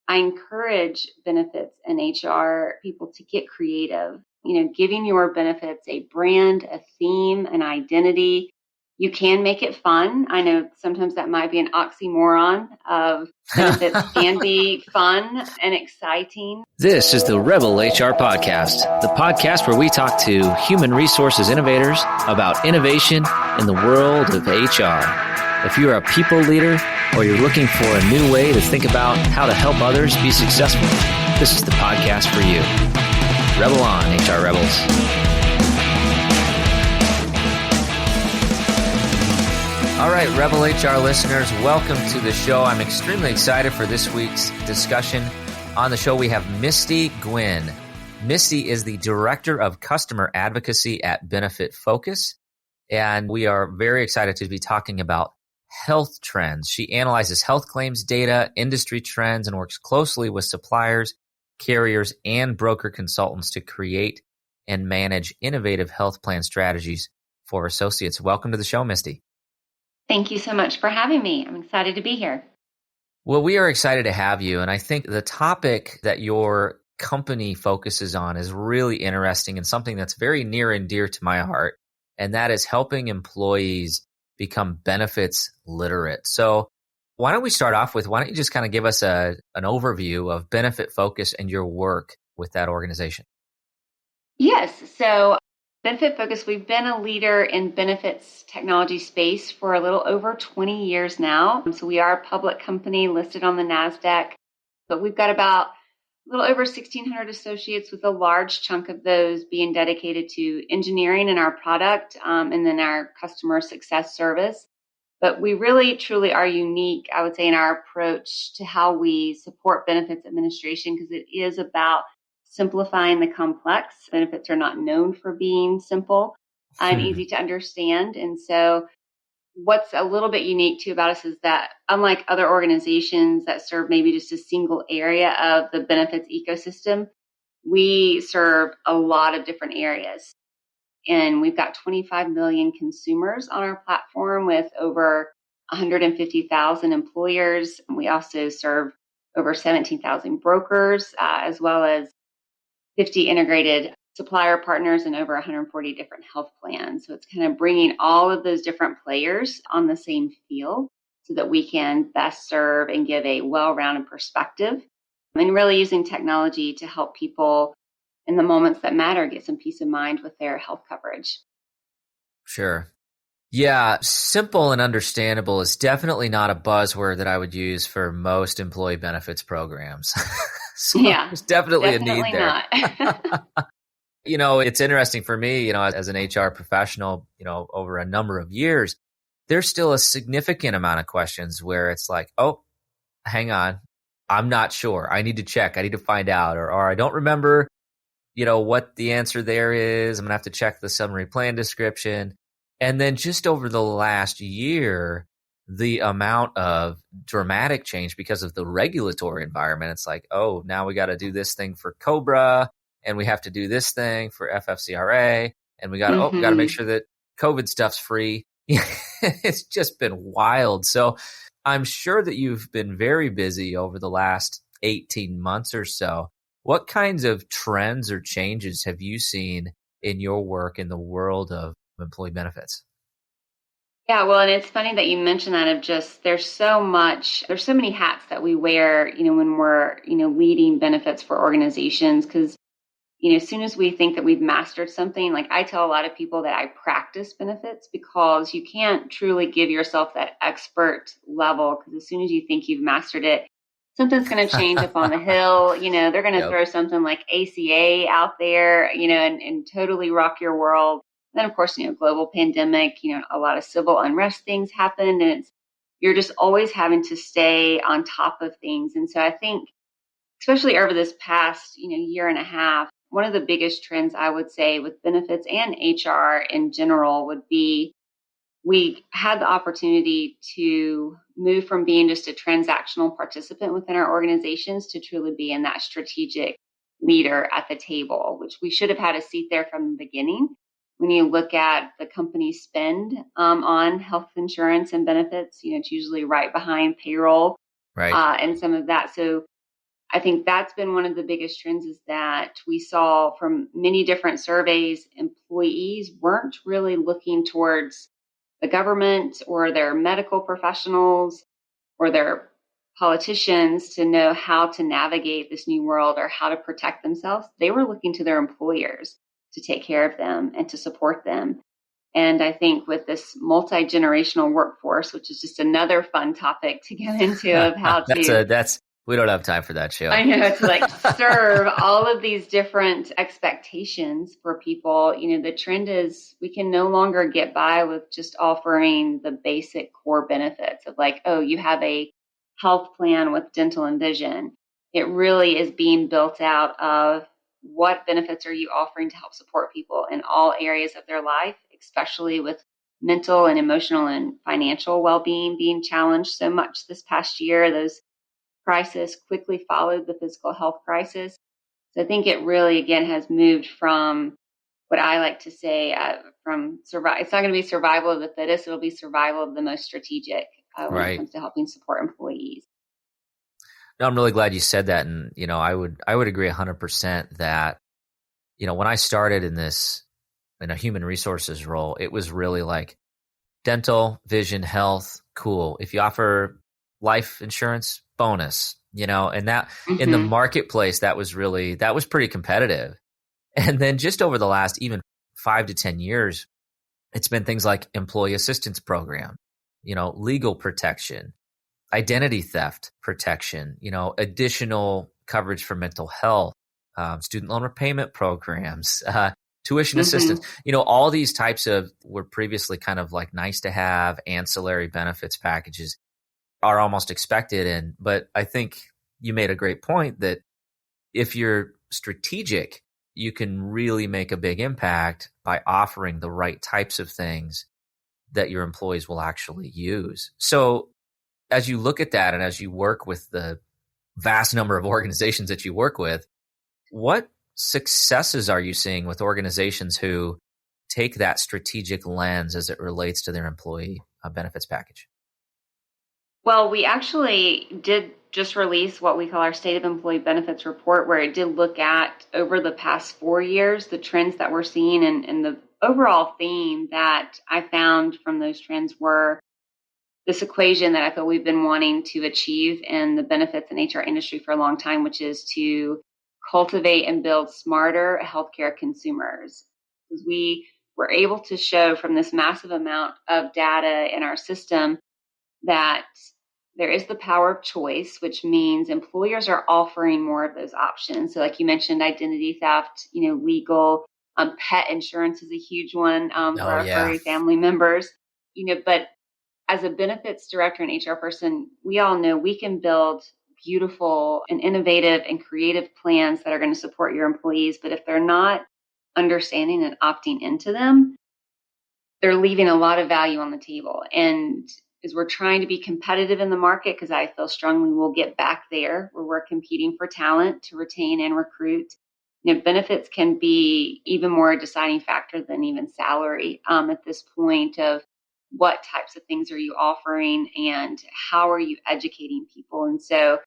I encourage benefits and HR people to get creative, giving your benefits a brand, a theme, an identity. You can make it fun. I know sometimes that might be an oxymoron of benefits can be fun and exciting. This is the Rebel HR Podcast, the podcast where we talk to human resources innovators about innovation in the world of HR. If you're a people leader or you're looking for a new way to think about how to help others be successful, this is the podcast for you. Rebel on, HR Rebels. All right, Rebel HR listeners, welcome to the show. I'm extremely excited for this week's discussion. On the show, we have Misty Guinn. Misty is the Director of Customer Advocacy at Benefitfocus, and we are very excited to be talking about health trends. She analyzes health claims data, industry trends, and works closely with suppliers, carriers, and broker consultants to create and manage innovative health plan strategies for associates. Welcome to the show, Misty. Thank you so much for having me. I'm excited to be here. Well, we are excited to have you. And I think the topic that your company focuses on is really interesting and something that's very near and dear to my heart. And that is helping employees become benefits literate. So why don't we start off with, why don't you just kind of give us an overview of Benefitfocus and your work with that organization? Yes. So Benefitfocus, we've been a leader in benefits technology space for a little over 20 years now. So we are a public company listed on the NASDAQ, but we've got about a little over 1,600 associates, with a large chunk of those being dedicated to engineering and our product, and then our customer success service. But we really, truly are unique, I would say, in our approach to how we support benefits administration, because it is about simplifying the complex. Benefits are not known for being simple and easy to understand. And so what's a little bit unique too about us is that, unlike other organizations that serve maybe just a single area of the benefits ecosystem, we serve a lot of different areas. And we've got 25 million consumers on our platform with over 150,000 employers. And we also serve over 17,000 brokers, as well as 50 integrated supplier partners and over 140 different health plans. So it's kind of bringing all of those different players on the same field so that we can best serve and give a well-rounded perspective, and really using technology to help people in the moments that matter get some peace of mind with their health coverage. Sure. Yeah, simple and understandable is definitely not a buzzword that I would use for most employee benefits programs. So yeah, there's definitely a need there. Not. It's interesting for me, as an HR professional, over a number of years, there's still a significant amount of questions where it's like, oh, hang on, I'm not sure. I need to check. I need to find out, or I don't remember, what the answer there is. I'm going to have to check the summary plan description. And then just over the last year, the amount of dramatic change because of the regulatory environment. It's like, oh, now we got to do this thing for COBRA, and we have to do this thing for FFCRA, and we got to make sure that COVID stuff's free. It's just been wild. So I'm sure that you've been very busy over the last 18 months or so. What kinds of trends or changes have you seen in your work in the world of employee benefits? Yeah, well, and it's funny that you mentioned that of just, there's so many hats that we wear, when we're, leading benefits for organizations. Because, as soon as we think that we've mastered something, like I tell a lot of people that I practice benefits, because you can't truly give yourself that expert level, because as soon as you think you've mastered it, something's going to change up on the hill. They're going to throw something like ACA out there, and totally rock your world. Then, of course, global pandemic, a lot of civil unrest things happened, and you're just always having to stay on top of things. And so I think, especially over this past, year and a half, one of the biggest trends I would say with benefits and HR in general would be, we had the opportunity to move from being just a transactional participant within our organizations to truly being that strategic leader at the table, which we should have had a seat there from the beginning. When you look at the company's spend on health insurance and benefits, it's usually right behind payroll, right, and some of that. So I think that's been one of the biggest trends, is that we saw from many different surveys, employees weren't really looking towards the government or their medical professionals or their politicians to know how to navigate this new world or how to protect themselves. They were looking to their employers to take care of them and to support them. And I think with this multi-generational workforce, which is just another fun topic to get into, of how to, that's we don't have time for that show. I know, to like serve all of these different expectations for people. The trend is we can no longer get by with just offering the basic core benefits of like, oh, you have a health plan with dental and vision. It really is being built out of what benefits are you offering to help support people in all areas of their life, especially with mental and emotional and financial well-being being challenged so much this past year. Those crisis quickly followed the physical health crisis. So I think it really, again, has moved from what I like to say, from survival. It's not going to be survival of the fittest. It'll be survival of the most strategic when it Right. comes to helping support employees. No, I'm really glad you said that. And, I would agree 100% that, when I started in a human resources role, it was really like dental, vision, health, cool. If you offer life insurance, bonus, and that in the marketplace, that was pretty competitive. And then just over the last even 5 to 10 years, it's been things like employee assistance program, legal protection, identity theft protection, additional coverage for mental health, student loan repayment programs, tuition assistance, all these types of were previously kind of like nice to have ancillary benefits packages are almost expected. But I think you made a great point that if you're strategic, you can really make a big impact by offering the right types of things that your employees will actually use. So as you look at that and as you work with the vast number of organizations that you work with, what successes are you seeing with organizations who take that strategic lens as it relates to their employee benefits package? Well, we actually did just release what we call our State of Employee Benefits report, where it did look at over the past 4 years, the trends that we're seeing, and the overall theme that I found from those trends were this equation that I feel we've been wanting to achieve in the benefits and HR industry for a long time, which is to cultivate and build smarter healthcare consumers. Because we were able to show from this massive amount of data in our system that there is the power of choice, which means employers are offering more of those options. So like you mentioned, identity theft, legal, pet insurance is a huge one for our furry family members, but as a benefits director and HR person, we all know we can build beautiful and innovative and creative plans that are going to support your employees. But if they're not understanding and opting into them, they're leaving a lot of value on the table. And as we're trying to be competitive in the market, because I feel strongly we'll get back there where we're competing for talent to retain and recruit, benefits can be even more a deciding factor than even salary at this point of what types of things are you offering and how are you educating people. And so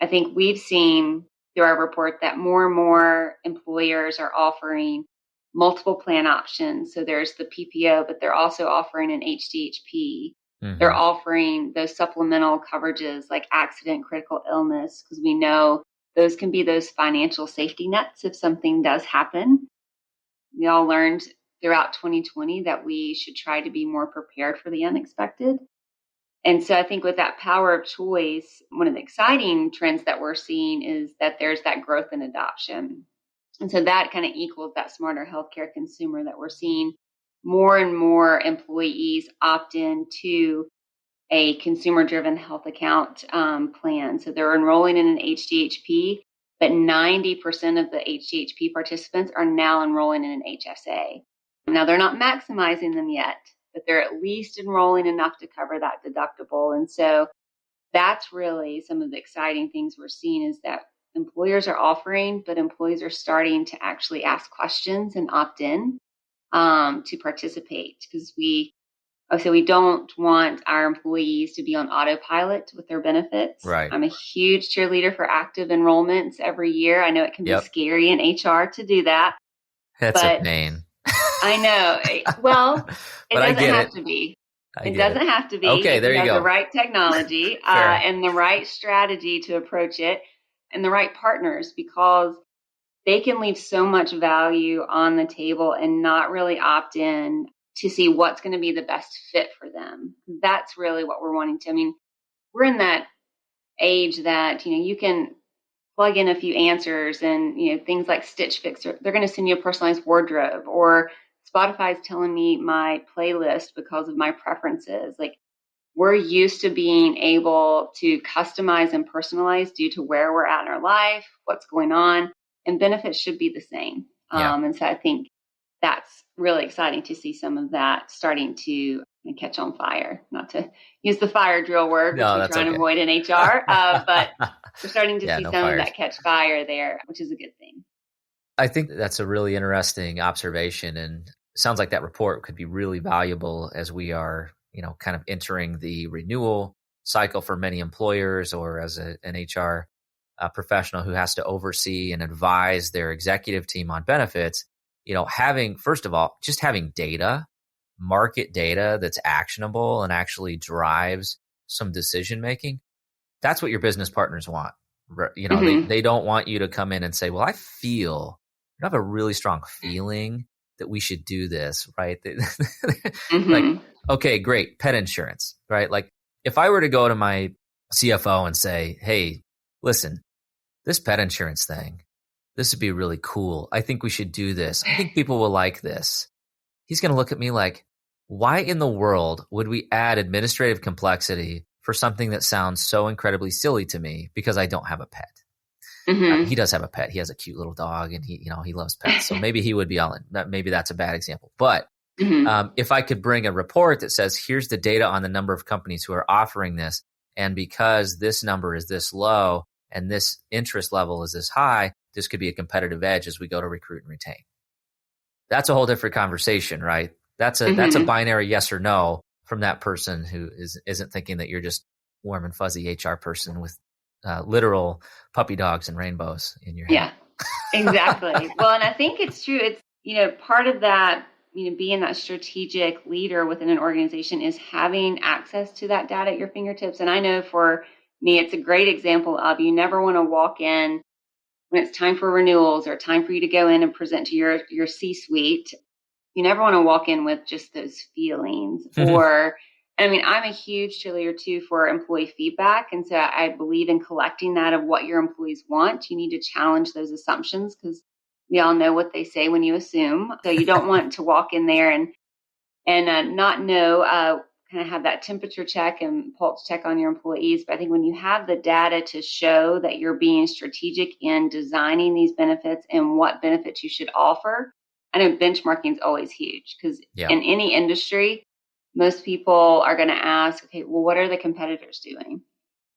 I think we've seen through our report that more and more employers are offering multiple plan options. So there's the PPO, but they're also offering an HDHP. They're offering those supplemental coverages like accident, critical illness, because we know those can be those financial safety nets if something does happen. We all learned throughout 2020 that we should try to be more prepared for the unexpected. And so I think with that power of choice, one of the exciting trends that we're seeing is that there's that growth in adoption. And so that kind of equals that smarter healthcare consumer that we're seeing more and more employees opt in to a consumer-driven health account plan. So they're enrolling in an HDHP, but 90% of the HDHP participants are now enrolling in an HSA. Now, they're not maximizing them yet, but they're at least enrolling enough to cover that deductible. And so that's really some of the exciting things we're seeing is that employers are offering, but employees are starting to actually ask questions and opt in to participate, because we So we don't want our employees to be on autopilot with their benefits. Right. I'm a huge cheerleader for active enrollments every year. I know it can be Yep. scary in HR to do that. That's a But pain. I know. Well, it But I doesn't get have it. to be. I It get it. doesn't have to be Okay, if there you you have the go. right technology Fair. and the right strategy to approach it and the right partners, because they can leave so much value on the table and not really opt in to see what's going to be the best fit for them. That's really what we're wanting to. I mean, we're in that age that, you can plug in a few answers and, things like Stitch Fix, they're going to send you a personalized wardrobe, or Spotify's telling me my playlist because of my preferences. Like, we're used to being able to customize and personalize due to where we're at in our life, what's going on, and benefits should be the same. Yeah. And so I think that's really exciting to see some of that starting to catch on fire. Not to use the fire drill word, which No, we that's try and okay. avoid in HR, but we're starting to see no some of fires. that catch fire there, which is a good thing. I think that's a really interesting observation, and it sounds like that report could be really valuable as we are, kind of entering the renewal cycle for many employers, or as an HR professional who has to oversee and advise their executive team on benefits. Having, first of all, just having data, market data that's actionable and actually drives some decision making. That's what your business partners want. They don't want you to come in and say, well, I have a really strong feeling that we should do this, right? Like, okay, great. Pet insurance, right? Like, if I were to go to my CFO and say, hey, listen, this pet insurance thing, this would be really cool. I think we should do this. I think people will like this. He's going to look at me like, why in the world would we add administrative complexity for something that sounds so incredibly silly to me because I don't have a pet? He does have a pet. He has a cute little dog, and he loves pets. So maybe he would be all in. Maybe that's a bad example. But if I could bring a report that says, here's the data on the number of companies who are offering this, and because this number is this low and this interest level is this high, this could be a competitive edge as we go to recruit and retain. That's a whole different conversation, right? That's a binary yes or no from that person who isn't thinking that you're just warm and fuzzy HR person with literal puppy dogs and rainbows in your head. Yeah, exactly. Well, and I think it's true. It's, part of that, being that strategic leader within an organization is having access to that data at your fingertips. And I know for me, it's a great example of, you never want to walk in when it's time for renewals or time for you to go in and present to your C-suite. You never want to walk in with just those feelings or, I'm a huge cheerleader too for employee feedback. And so I believe in collecting that of what your employees want. You need to challenge those assumptions, because we all know what they say when you assume. So you don't want to walk in there and not know, kind of have that temperature check and pulse check on your employees. But I think when you have the data to show that you're being strategic in designing these benefits and what benefits you should offer, I know benchmarking is always huge, because in any industry, most people are going to ask, okay, well, what are the competitors doing?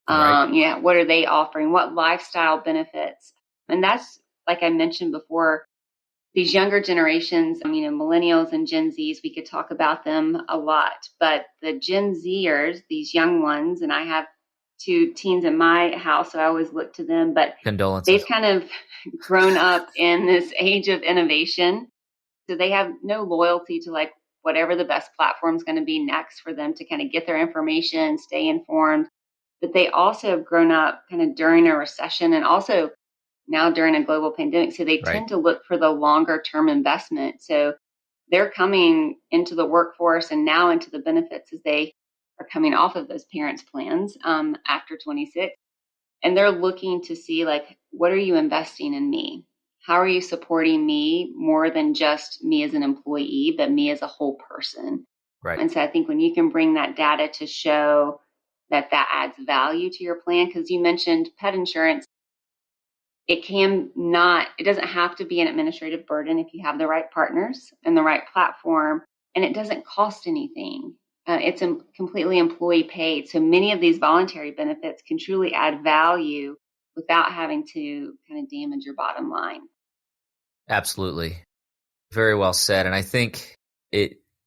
Right. What are they offering? What lifestyle benefits? And that's, like I mentioned before, these younger generations, millennials and Gen Zs, we could talk about them a lot, but the Gen Zers, these young ones, and I have 2 teens in my house, so I always look to them, but Condolences. they've kind of grown up in this age of innovation. So they have no loyalty to like whatever the best platform is going to be next for them to kind of get their information, stay informed. But they also have grown up kind of during a recession and also now during a global pandemic. So they tend to look for the longer term investment. So they're coming into the workforce and now into the benefits as they are coming off of those parents' plans after 26. And they're looking to see, like, what are you investing in me? How are you supporting me more than just me as an employee, but me as a whole person? Right. And so I think when you can bring that data to show that adds value to your plan, because you mentioned pet insurance, it doesn't have to be an administrative burden if you have the right partners and the right platform, and it doesn't cost anything. It's completely employee paid. So many of these voluntary benefits can truly add value without having to kind of damage your bottom line. Absolutely. Very well said. And I think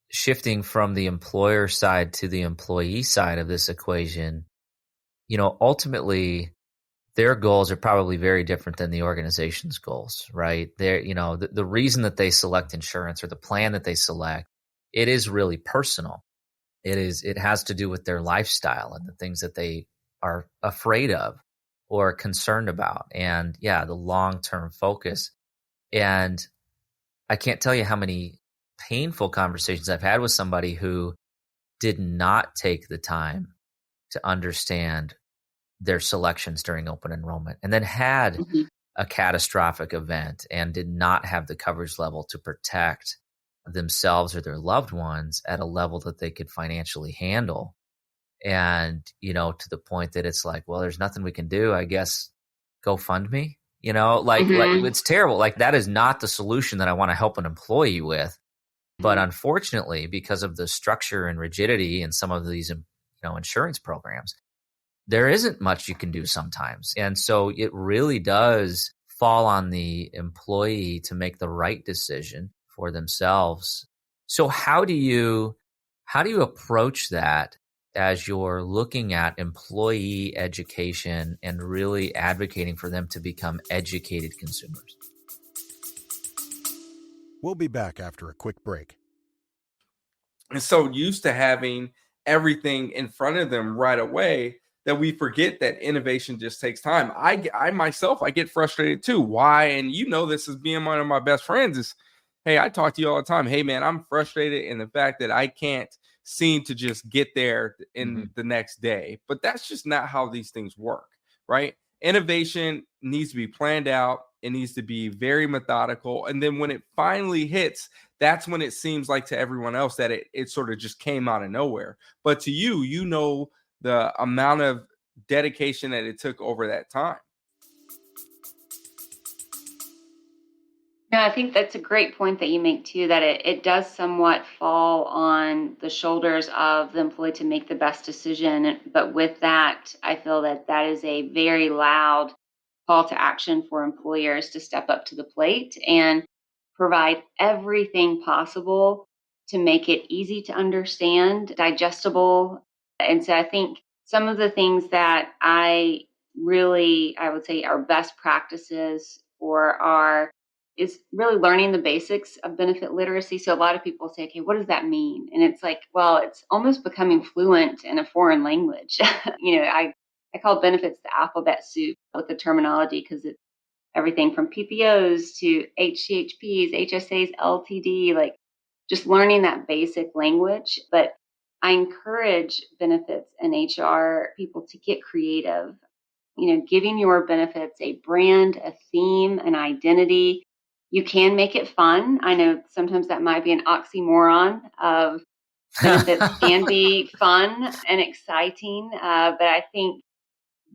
shifting from the employer side to the employee side of this equation, ultimately their goals are probably very different than the organization's goals, right? They're, the reason that they select insurance or the plan that they select, it is really personal. It has to do with their lifestyle and the things that they are afraid of or concerned about. And yeah, the long-term focus. And I can't tell you how many painful conversations I've had with somebody who did not take the time to understand their selections during open enrollment and then had a catastrophic event and did not have the coverage level to protect themselves or their loved ones at a level that they could financially handle. And, to the point that it's like, well, there's nothing we can do. I guess go fund me, like it's terrible. Like that is not the solution that I want to help an employee with. But unfortunately, because of the structure and rigidity in some of these, insurance programs, there isn't much you can do sometimes. And so it really does fall on the employee to make the right decision for themselves. So how do you approach that as you're looking at employee education and really advocating for them to become educated consumers? We'll be back after a quick break. And so used to having everything in front of them right away that we forget that innovation just takes time. I myself, I get frustrated too. Why? And this as being one of my best friends is, hey, I talk to you all the time. Hey, man, I'm frustrated in the fact that I can't seem to just get there in the next day. But that's just not how these things work, right? Innovation needs to be planned out. It needs to be very methodical. And then when it finally hits, that's when it seems like to everyone else that it sort of just came out of nowhere. But to you, the amount of dedication that it took over that time. No, I think that's a great point that you make too, that it does somewhat fall on the shoulders of the employee to make the best decision. But with that, I feel that is a very loud call to action for employers to step up to the plate and provide everything possible to make it easy to understand, digestible. And so I think some of the things that I would say are best practices is really learning the basics of benefit literacy. So a lot of people say, okay, what does that mean? And it's like, well, it's almost becoming fluent in a foreign language. I call benefits the alphabet soup with the terminology because it's everything from PPOs to HCHPs, HSAs, LTD, like just learning that basic language. But I encourage benefits and HR people to get creative, giving your benefits a brand, a theme, an identity. You can make it fun. I know sometimes that might be an oxymoron of benefits can be fun and exciting, but I think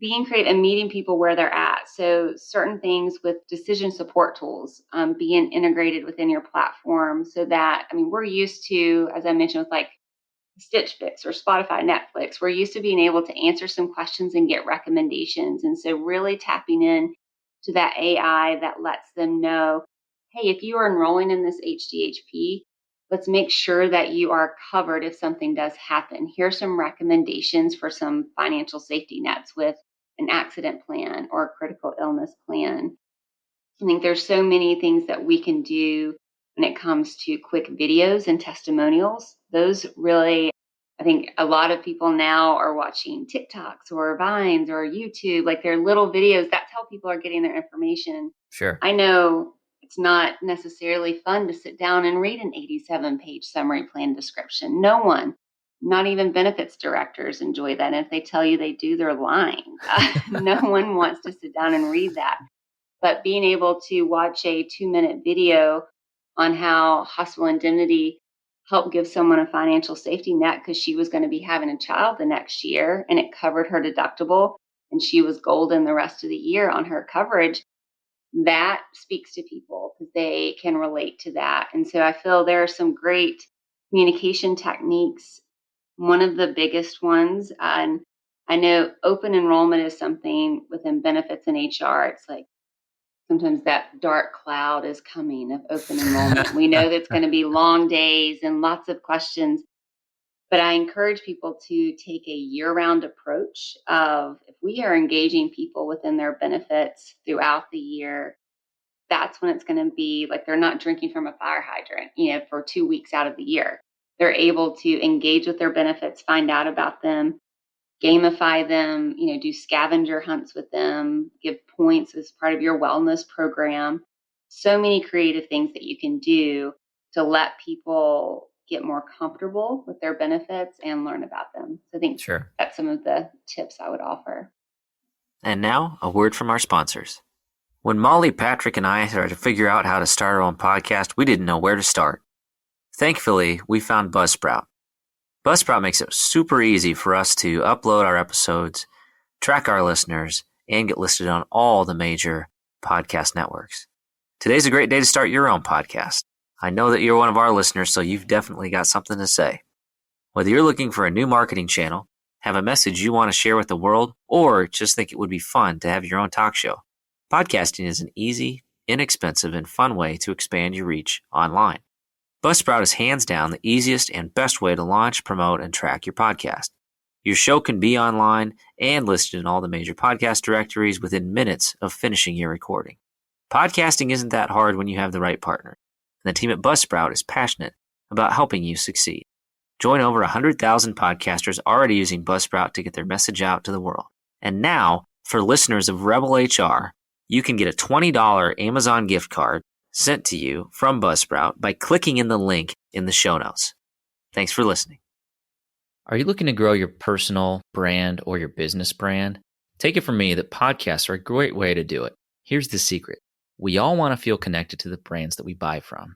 being creative and meeting people where they're at. So certain things with decision support tools being integrated within your platform so that, we're used to, as I mentioned, with like Stitch Fix or Spotify, Netflix, we're used to being able to answer some questions and get recommendations. And so really tapping in to that AI that lets them know, hey, if you are enrolling in this HDHP, let's make sure that you are covered if something does happen. Here's some recommendations for some financial safety nets with an accident plan or a critical illness plan. I think there's so many things that we can do when it comes to quick videos and testimonials. Those really, I think a lot of people now are watching TikToks or Vines or YouTube, like they're little videos. That's how people are getting their information. Sure. I know it's not necessarily fun to sit down and read an 87-page summary plan description. No one, not even benefits directors, enjoy that. And if they tell you they do, they're lying. No one wants to sit down and read that. But being able to watch a 2-minute video on how hospital indemnity helped give someone a financial safety net because she was going to be having a child the next year and it covered her deductible and she was golden the rest of the year on her coverage, that speaks to people because they can relate to that. And so I feel there are some great communication techniques. One of the biggest ones, and I know open enrollment is something within benefits and HR. It's like sometimes that dark cloud is coming of open enrollment. We know that's going to be long days and lots of questions, but I encourage people to take a year-round approach of if we are engaging people within their benefits throughout the year, that's when it's going to be like they're not drinking from a fire hydrant, for 2 weeks out of the year. They're able to engage with their benefits, find out about them, gamify them, do scavenger hunts with them, give points as part of your wellness program. So many creative things that you can do to let people get more comfortable with their benefits and learn about them. So I think Sure. that's some of the tips I would offer. And now, a word from our sponsors. When Molly, Patrick, and I started to figure out how to start our own podcast, we didn't know where to start. Thankfully, we found Buzzsprout. Buzzsprout makes it super easy for us to upload our episodes, track our listeners, and get listed on all the major podcast networks. Today's a great day to start your own podcast. I know that you're one of our listeners, so you've definitely got something to say. Whether you're looking for a new marketing channel, have a message you want to share with the world, or just think it would be fun to have your own talk show, podcasting is an easy, inexpensive, and fun way to expand your reach online. Buzzsprout is hands down the easiest and best way to launch, promote, and track your podcast. Your show can be online and listed in all the major podcast directories within minutes of finishing your recording. Podcasting isn't that hard when you have the right partner, and the team at Buzzsprout is passionate about helping you succeed. Join over 100,000 podcasters already using Buzzsprout to get their message out to the world. And now, for listeners of Rebel HR, you can get a $20 Amazon gift card sent to you from Buzzsprout by clicking in the link in the show notes. Thanks for listening. Are you looking to grow your personal brand or your business brand? Take it from me that podcasts are a great way to do it. Here's the secret. We all want to feel connected to the brands that we buy from.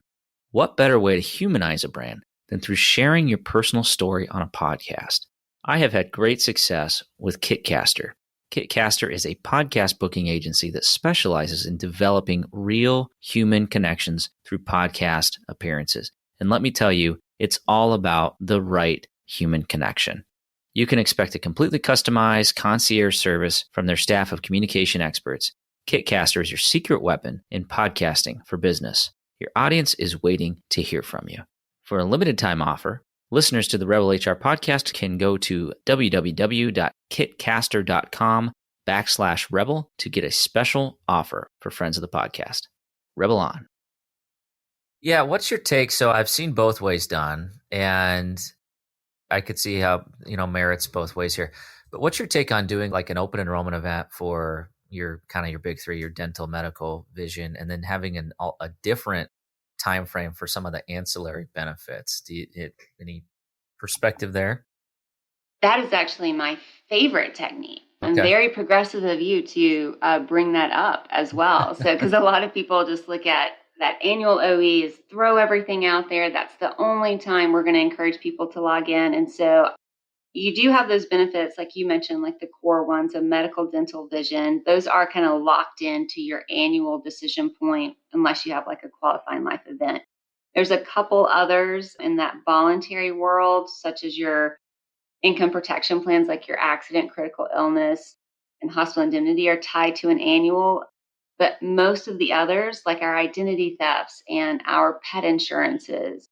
What better way to humanize a brand than through sharing your personal story on a podcast? I have had great success with Kitcaster. Kitcaster is a podcast booking agency that specializes in developing real human connections through podcast appearances. And let me tell you, it's all about the right human connection. You can expect a completely customized concierge service from their staff of communication experts. Kitcaster is your secret weapon in podcasting for business. Your audience is waiting to hear from you. For a limited time offer, listeners to the Rebel HR podcast can go to www.kitcaster.com/rebel to get a special offer for friends of the podcast. Rebel on. Yeah, what's your take? So I've seen both ways done, and I could see how, merits both ways here. But what's your take on doing like an open enrollment event for your big three, your dental, medical, vision, and then having a different time frame for some of the ancillary benefits? Any perspective there? That is actually my favorite technique. Okay. And very progressive of you to bring that up as well. So, because a lot of people just look at that annual OE is throw everything out there. That's the only time we're going to encourage people to log in. And so you do have those benefits, like you mentioned, like the core ones of medical, dental, vision. Those are kind of locked into your annual decision point, unless you have like a qualifying life event. There's a couple others in that voluntary world, such as your income protection plans, like your accident, critical illness, and hospital indemnity are tied to an annual. But most of the others, like our identity thefts and our pet insurances,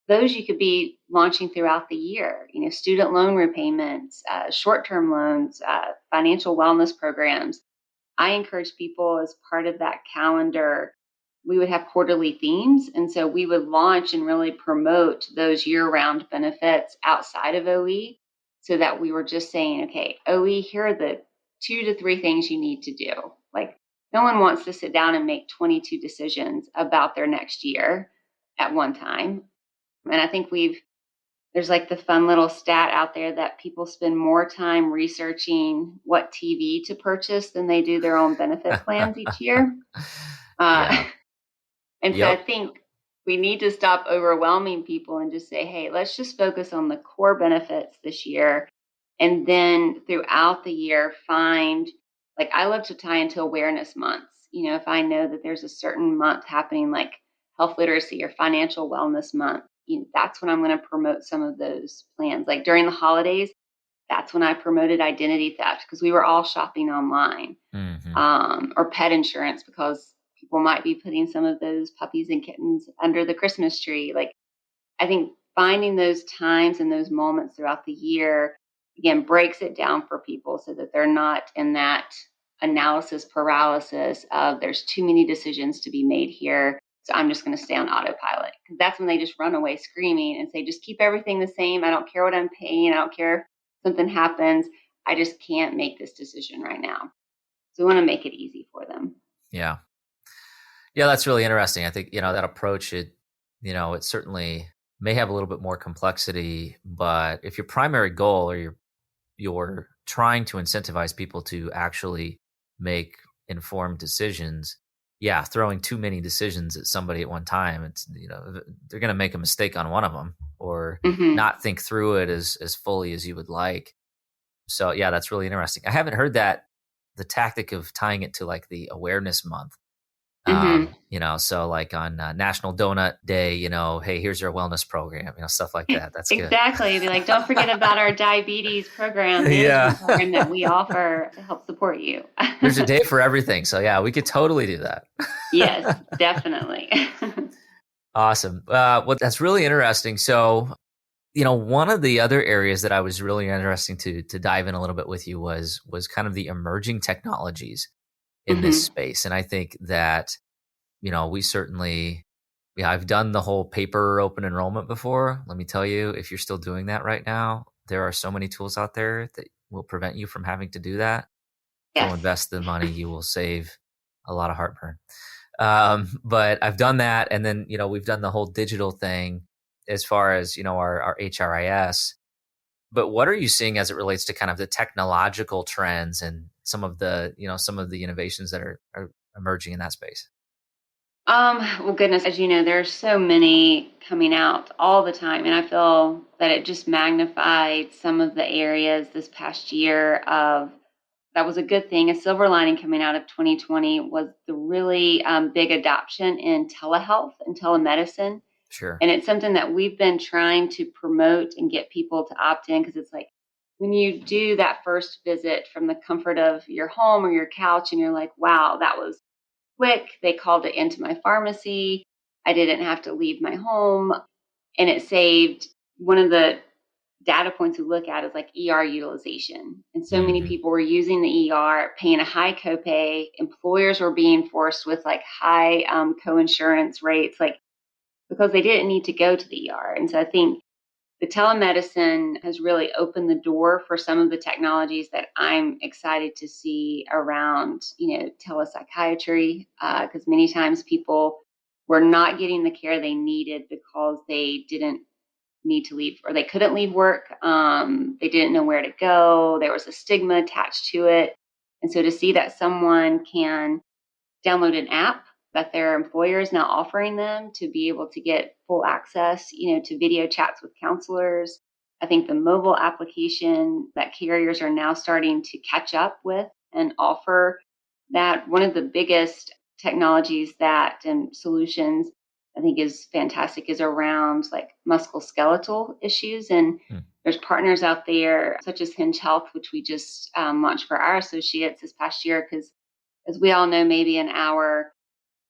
those you could be launching throughout the year. Student loan repayments, short-term loans, financial wellness programs. I encourage people as part of that calendar, we would have quarterly themes. And so we would launch and really promote those year-round benefits outside of OE, so that we were just saying, okay, OE, here are the 2 to 3 things you need to do. Like, no one wants to sit down and make 22 decisions about their next year at one time. And I think there's like the fun little stat out there that people spend more time researching what TV to purchase than they do their own benefit plans each year. Yeah. And so I think we need to stop overwhelming people and just say, hey, let's just focus on the core benefits this year. And then throughout the year, find, like, I love to tie into awareness months. If I know that there's a certain month happening, like health literacy or financial wellness month, that's when I'm going to promote some of those plans. Like during the holidays, that's when I promoted identity theft, because we were all shopping online, or pet insurance, because people might be putting some of those puppies and kittens under the Christmas tree. Like, I think finding those times and those moments throughout the year, again, breaks it down for people so that they're not in that analysis paralysis of there's too many decisions to be made here, so I'm just going to stay on autopilot. Because that's when they just run away screaming and say, just keep everything the same. I don't care what I'm paying. I don't care if something happens. I just can't make this decision right now. So we want to make it easy for them. Yeah. Yeah, that's really interesting. I think, that approach, it certainly may have a little bit more complexity, but if your primary goal, or you're trying to incentivize people to actually make informed decisions, yeah, throwing too many decisions at somebody at one time, it's, they're going to make a mistake on one of them, or not think through it as fully as you would like. So yeah, that's really interesting. I haven't heard that, the tactic of tying it to like the awareness month. So like on National Donut Day, hey, here's your wellness program, stuff like that. That's good. Exactly. Be like, don't forget about our diabetes program, program that we offer to help support you. There's a day for everything. So yeah, we could totally do that. Yes, definitely. Awesome. Well, that's really interesting. So, one of the other areas that I was really interesting to dive in a little bit with you was kind of the emerging technologies in this space. And I think that, we certainly, I've done the whole paper open enrollment before. Let me tell you, if you're still doing that right now, there are so many tools out there that will prevent you from having to do that. Yes. Go invest the money, you will save a lot of heartburn. But I've done that. And then, we've done the whole digital thing as far as, our HRIS. But what are you seeing as it relates to kind of the technological trends and some of the innovations that are emerging in that space? Well, goodness, as you know, there's so many coming out all the time. And I feel that it just magnified some of the areas this past year of, that was a good thing. A silver lining coming out of 2020 was the really big adoption in telehealth and telemedicine. Sure. And it's something that we've been trying to promote and get people to opt in, because it's like, when you do that first visit from the comfort of your home or your couch, and you're like, wow, that was quick. They called it into my pharmacy. I didn't have to leave my home. And it saved, one of the data points we look at is like ER utilization. And so many people were using the ER, paying a high copay. Employers were being forced with like high co-insurance rates, like, because they didn't need to go to the ER. And so I think the telemedicine has really opened the door for some of the technologies that I'm excited to see around, telepsychiatry, because many times people were not getting the care they needed because they didn't need to leave, or they couldn't leave work. They didn't know where to go. There was a stigma attached to it. And so to see that someone can download an app that their employer is now offering them to be able to get full access, to video chats with counselors. I think the mobile application that carriers are now starting to catch up with and offer that. One of the biggest technologies that and solutions I think is fantastic is around like musculoskeletal issues. And there's partners out there such as Hinge Health, which we just launched for our associates this past year, because as we all know, maybe in our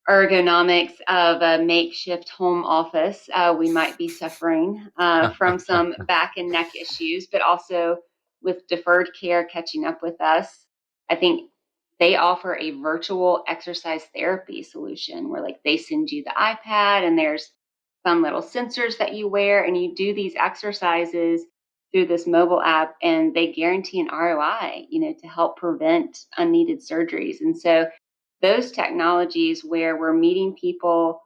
ergonomics of a makeshift home office, we might be suffering from some back and neck issues, but also with deferred care catching up with us. I think they offer a virtual exercise therapy solution where like they send you the iPad and there's some little sensors that you wear, and you do these exercises through this mobile app, and they guarantee an ROI, to help prevent unneeded surgeries. And so those technologies where we're meeting people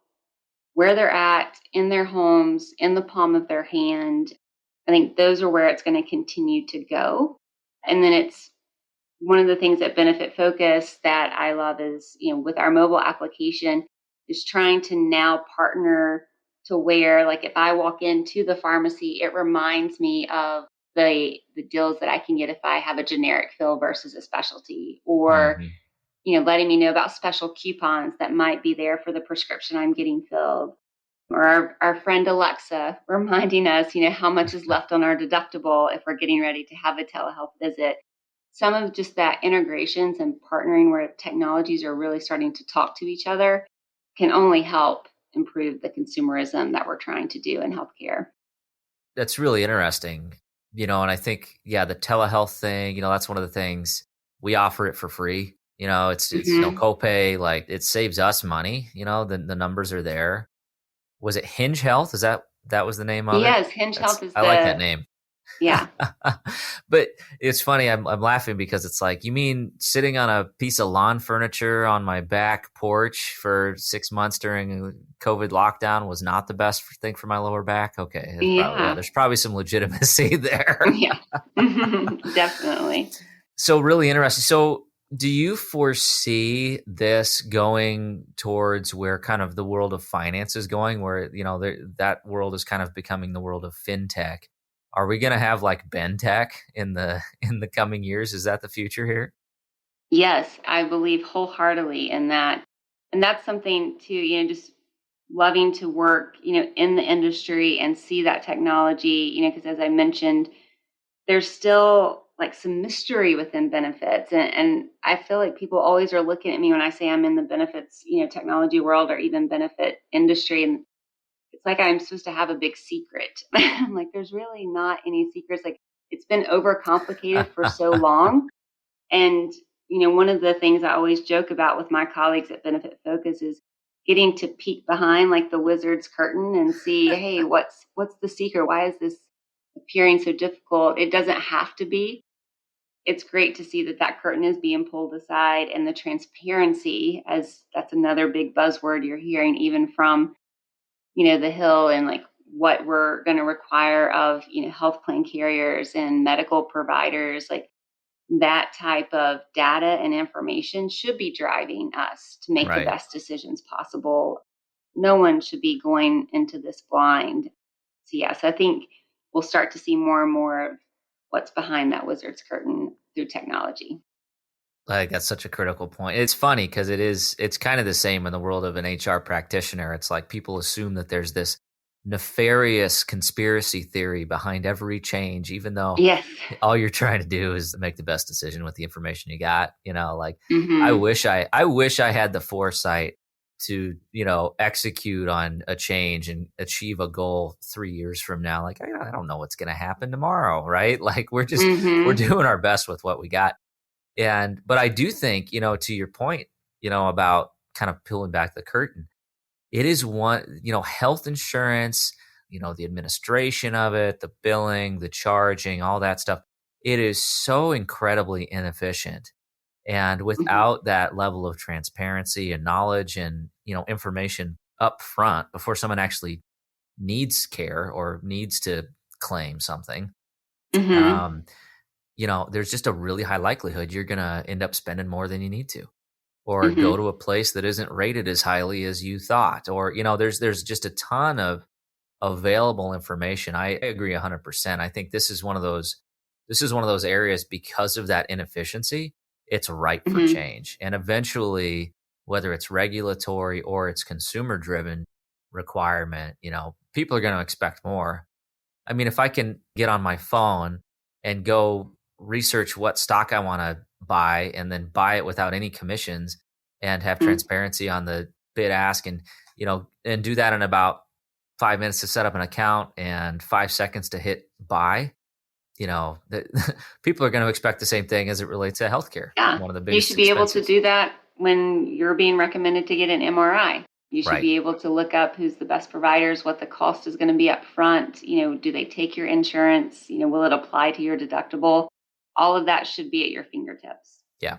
where they're at in their homes, in the palm of their hand, I think those are where it's going to continue to go. And then it's one of the things at Benefitfocus that I love is, with our mobile application, is trying to now partner to where, like, if I walk into the pharmacy, it reminds me of the deals that I can get if I have a generic fill versus a specialty, or letting me know about special coupons that might be there for the prescription I'm getting filled. or our friend Alexa reminding us, how much is left on our deductible if we're getting ready to have a telehealth visit. Some of just that integrations and partnering where technologies are really starting to talk to each other can only help improve the consumerism that we're trying to do in healthcare. That's really interesting, and I think, the telehealth thing, that's one of the things we offer it for free. It's no Mm-hmm. copay, like it saves us money, the numbers are there. Was it Hinge Health? That was the name of it? Yes, Hinge Health is I like that name. yeah. But it's funny. I'm laughing because it's like, you mean sitting on a piece of lawn furniture on my back porch for 6 months during COVID lockdown was not the best thing for my lower back? Okay. Yeah. There's probably some legitimacy there. Yeah. Definitely. So really interesting. So do you foresee this going towards where kind of the world of finance is going, where, that world is kind of becoming the world of fintech? Are we going to have like BenTech in the coming years? Is that the future here? Yes, I believe wholeheartedly in that. And that's something too, just loving to work, in the industry and see that technology, because as I mentioned, there's still like some mystery within benefits. And I feel like people always are looking at me when I say I'm in the benefits, technology world or even benefit industry. And it's like I'm supposed to have a big secret. I'm like, there's really not any secrets. Like it's been overcomplicated for so long. And, one of the things I always joke about with my colleagues at Benefitfocus is getting to peek behind like the wizard's curtain and see, hey, what's the secret? Why is this appearing so difficult? It doesn't have to be. It's great to see that curtain is being pulled aside, and the transparency, as that's another big buzzword you're hearing even from, the Hill, and like what we're going to require of, health plan carriers and medical providers. Like that type of data and information should be driving us to make the Right. best decisions possible. No one should be going into this blind. So yes, I think we'll start to see more and more of what's behind that wizard's curtain through technology. Like that's such a critical point. It's funny because it's kind of the same in the world of an HR practitioner. It's like people assume that there's this nefarious conspiracy theory behind every change, even though Yes. all you're trying to do is make the best decision with the information you got. Like I Mm-hmm. wish I had the foresight to, execute on a change and achieve a goal 3 years from now. Like I don't know what's going to happen tomorrow, right? Like we're Mm-hmm. doing our best with what we got. But I do think, to your point, about kind of peeling back the curtain, it is one, health insurance, the administration of it, the billing, the charging, all that stuff. It is so incredibly inefficient. And Mm-hmm. without that level of transparency and knowledge and, information up front before someone actually needs care or needs to claim something, Mm-hmm. um, there's just a really high likelihood you're going to end up spending more than you need to, or go Mm-hmm. to a place that isn't rated as highly as you thought, or, there's just a ton of available information. I agree 100%. I think this is one of those areas because of that inefficiency. It's ripe for Mm-hmm. change. And eventually, whether it's regulatory or it's consumer driven requirement, people are going to expect more. I mean, if I can get on my phone and go research what stock I want to buy and then buy it without any commissions and have transparency on the bid ask, and and do that in about 5 minutes to set up an account and 5 seconds to hit buy, people are going to expect the same thing as it relates to healthcare. Yeah. One of the You biggest should be able to expenses. do that when you're being recommended to get an MRI. You should Right. be able to look up who's the best providers, what the cost is going to be up front. Do they take your insurance? Will it apply to your deductible? All of that should be at your fingertips. Yeah.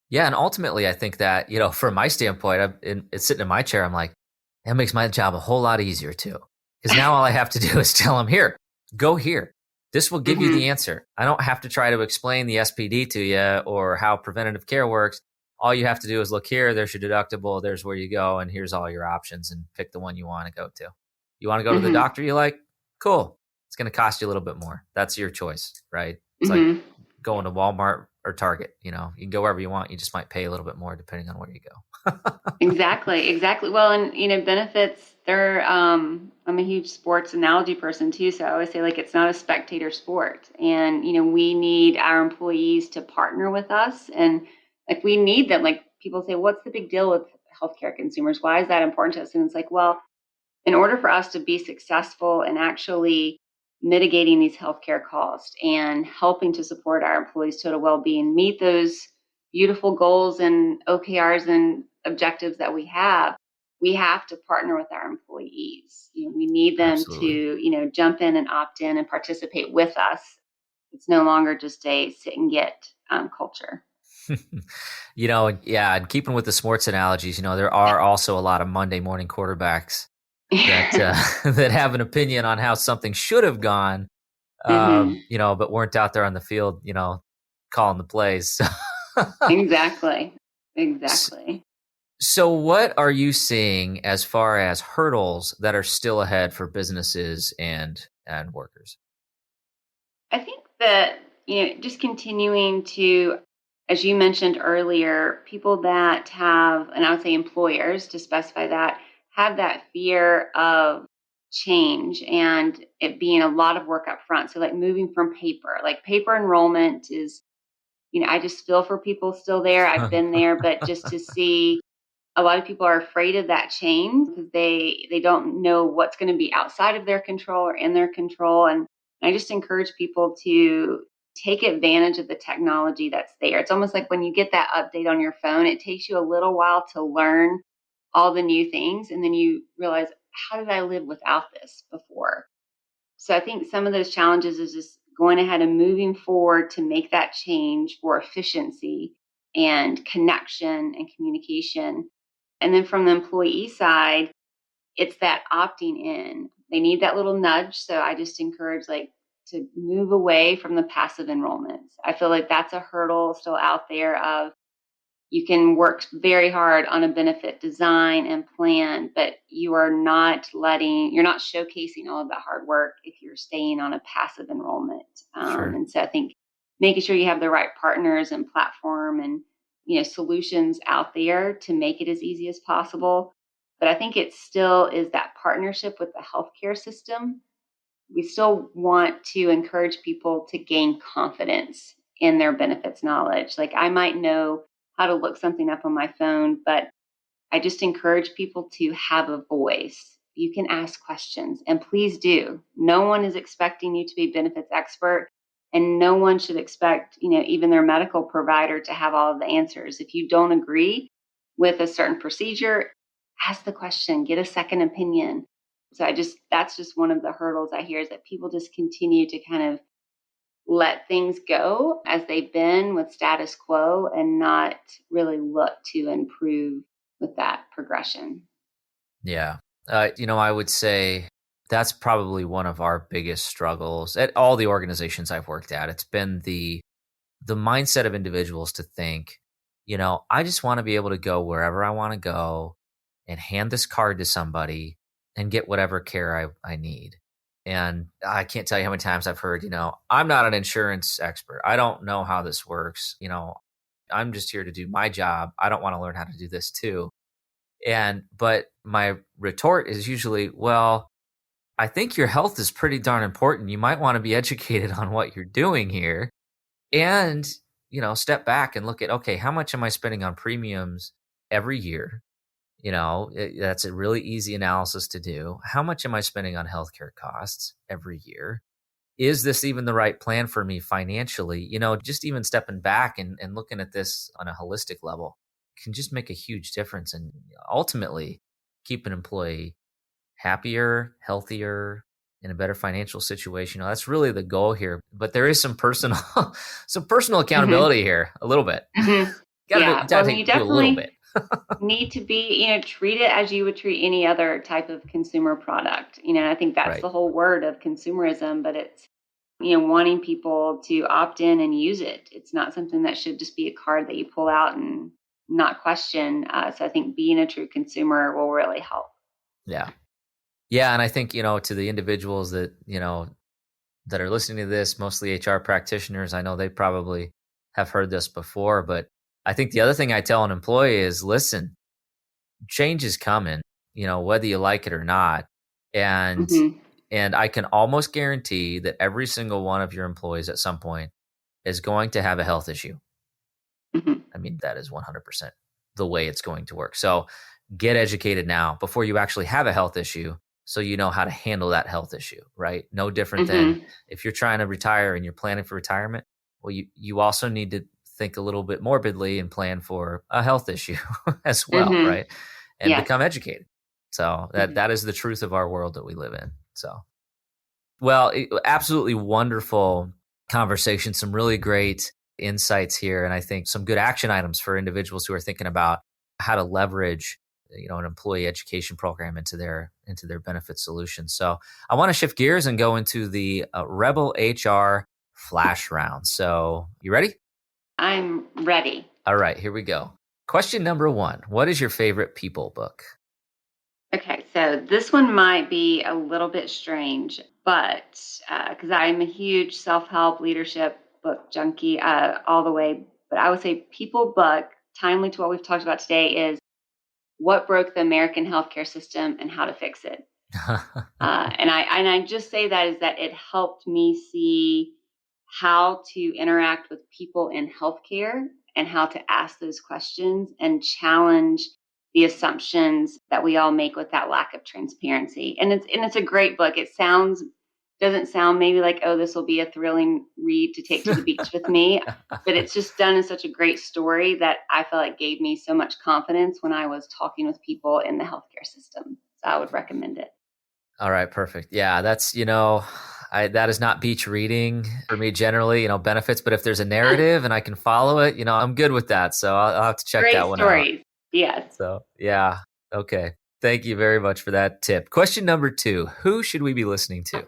Yeah. And ultimately, I think that, from my standpoint, it's sitting in my chair. I'm like, that makes my job a whole lot easier too. Because now all I have to do is tell them, here, go here. This will give you Mm-hmm. the answer. I don't have to try to explain the SPD to you or how preventative care works. All you have to do is look here. There's your deductible. There's where you go. And here's all your options, and pick the one you want to go to. You want to go to the Mm-hmm. doctor you like? Cool. It's going to cost you a little bit more. That's your choice, right? It's like Mm-hmm. going to Walmart or Target. You can go wherever you want. You just might pay a little bit more depending on where you go. Exactly. Well, and benefits, I'm a huge sports analogy person too. So I always say, like, it's not a spectator sport. And, we need our employees to partner with us, and like, we need them. Like, people say, what's the big deal with healthcare consumers? Why is that important to us? And it's like, well, in order for us to be successful in actually mitigating these healthcare costs and helping to support our employees' total well-being, meet those beautiful goals and OKRs and objectives that we have to partner with our employees. We need them Absolutely. to, jump in and opt in and participate with us. It's no longer just a sit and get culture. And keeping with the sports analogies, there are also a lot of Monday morning quarterbacks that that have an opinion on how something should have gone, but weren't out there on the field, calling the plays. Exactly. So what are you seeing as far as hurdles that are still ahead for businesses and workers? I think that, just continuing to, as you mentioned earlier, people that have, and I would say employers to specify that, have that fear of change and it being a lot of work up front. So like moving from paper enrollment is, I just feel for people still there. I've been there, but just to see a lot of people are afraid of that change because they don't know what's going to be outside of their control or in their control. And I just encourage people to take advantage of the technology that's there. It's almost like when you get that update on your phone, it takes you a little while to learn all the new things. And then you realize, how did I live without this before? So I think some of those challenges is just going ahead and moving forward to make that change for efficiency and connection and communication. And then from the employee side, it's that opting in. They need that little nudge. So I just encourage to move away from the passive enrollments. I feel like that's a hurdle still out there of you can work very hard on a benefit design and plan, but you're not showcasing all of that hard work if you're staying on a passive enrollment. Sure. And so I think making sure you have the right partners and platform and, solutions out there to make it as easy as possible. But I think it still is that partnership with the healthcare system. We still want to encourage people to gain confidence in their benefits knowledge. Like, I might know how to look something up on my phone, but I just encourage people to have a voice. You can ask questions, and please do. No one is expecting you to be a benefits expert, and no one should expect, even their medical provider to have all of the answers. If you don't agree with a certain procedure, ask the question, get a second opinion. So that's just one of the hurdles I hear, is that people just continue to kind of let things go as they've been with status quo and not really look to improve with that progression. Yeah. I would say that's probably one of our biggest struggles at all the organizations I've worked at. It's been the mindset of individuals to think, I just want to be able to go wherever I want to go and hand this card to somebody and get whatever care I need. And I can't tell you how many times I've heard, I'm not an insurance expert. I don't know how this works. I'm just here to do my job. I don't want to learn how to do this too. But my retort is usually, well, I think your health is pretty darn important. You might want to be educated on what you're doing here and, step back and look at, okay, how much am I spending on premiums every year? That's a really easy analysis to do. How much am I spending on healthcare costs every year? Is this even the right plan for me financially? Just even stepping back and looking at this on a holistic level can just make a huge difference and ultimately keep an employee happier, healthier, in a better financial situation. That's really the goal here. But there is some personal accountability here, a little bit. Mm-hmm. You definitely do a little bit. need to be, treat it as you would treat any other type of consumer product. I think that's Right. the whole word of consumerism, but it's, wanting people to opt in and use it. It's not something that should just be a card that you pull out and not question. So I think being a true consumer will really help. Yeah. Yeah. And I think, to the individuals that, that are listening to this, mostly HR practitioners, I know they probably have heard this before, but I think the other thing I tell an employee is, listen, change is coming, whether you like it or not. And Mm-hmm. and I can almost guarantee that every single one of your employees at some point is going to have a health issue. Mm-hmm. I mean, that is 100% the way it's going to work. So get educated now before you actually have a health issue, so you know how to handle that health issue, right? No different than if you're trying to retire and you're planning for retirement. Well, you also need to think a little bit morbidly and plan for a health issue as well, right? And become educated. So that is the truth of our world that we live in. So, well, absolutely wonderful conversation, some really great insights here, and I think some good action items for individuals who are thinking about how to leverage an employee education program into their benefit solutions. So I want to shift gears and go into the Rebel HR Flash Round. So you ready? I'm ready. All right, here we go. Question number 1. What is your favorite people book? Okay, so this one might be a little bit strange, but because I'm a huge self-help leadership book junkie all the way, but I would say people book, timely to what we've talked about today, is What Broke the American Healthcare System and How to Fix It. And I just say that is that it helped me see how to interact with people in healthcare and how to ask those questions and challenge the assumptions that we all make with that lack of transparency. And it's a great book. It doesn't sound maybe like, oh, this will be a thrilling read to take to the beach with me, but it's just done in such a great story that I feel like gave me so much confidence when I was talking with people in the healthcare system. So I would recommend it. All right, perfect. Yeah, that's, that is not beach reading for me generally, benefits, but if there's a narrative and I can follow it, I'm good with that. So I'll have to check great that one stories. out. Yes. So, yeah. Okay. Thank you very much for that tip. Question number 2, who should we be listening to?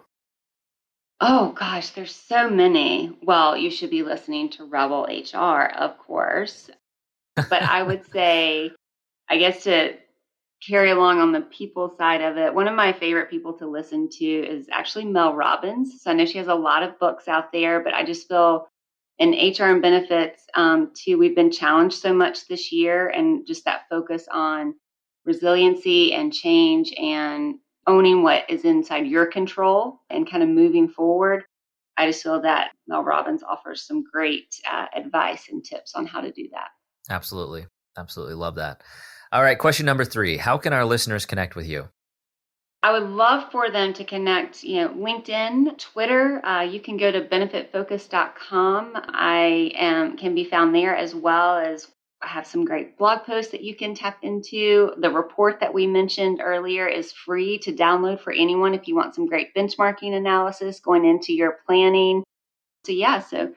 Oh gosh, there's so many. Well, you should be listening to Rebel HR, of course. But I would say, I guess to carry along on the people side of it, one of my favorite people to listen to is actually Mel Robbins. So I know she has a lot of books out there, but I just feel in HR and benefits too, we've been challenged so much this year, and just that focus on resiliency and change and owning what is inside your control and kind of moving forward. I just feel that Mel Robbins offers some great advice and tips on how to do that. Absolutely. Absolutely. Love that. All right. Question number 3. How can our listeners connect with you? I would love for them to connect, LinkedIn, Twitter. You can go to benefitfocus.com. I can be found there, as well as I have some great blog posts that you can tap into. The report that we mentioned earlier is free to download for anyone if you want some great benchmarking analysis going into your planning. So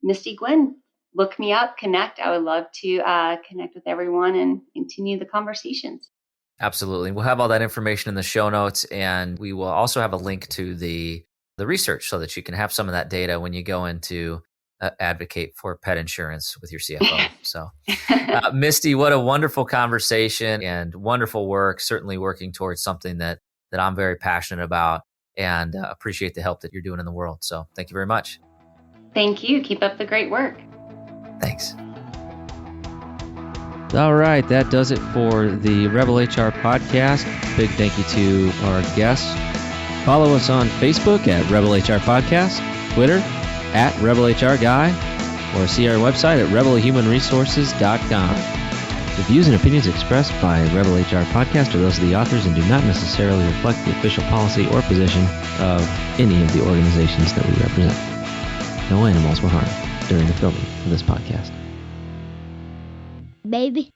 Misty Guinn, look me up, connect. I would love to connect with everyone and continue the conversations. Absolutely. We'll have all that information in the show notes, and we will also have a link to the research so that you can have some of that data when you go into advocate for pet insurance with your CFO. So, Misty, what a wonderful conversation and wonderful work, certainly working towards something that I'm very passionate about, and appreciate the help that you're doing in the world. So thank you very much. Thank you. Keep up the great work. Thanks. All right, that does it for the Rebel HR podcast. Big thank you to our guests. Follow us on Facebook at Rebel HR Podcast, Twitter at Rebel HR Guy, or see our website at rebelhumanresources.com. The views and opinions expressed by Rebel HR Podcast are those of the authors and do not necessarily reflect the official policy or position of any of the organizations that we represent. No animals were harmed during the filming of this podcast. Baby.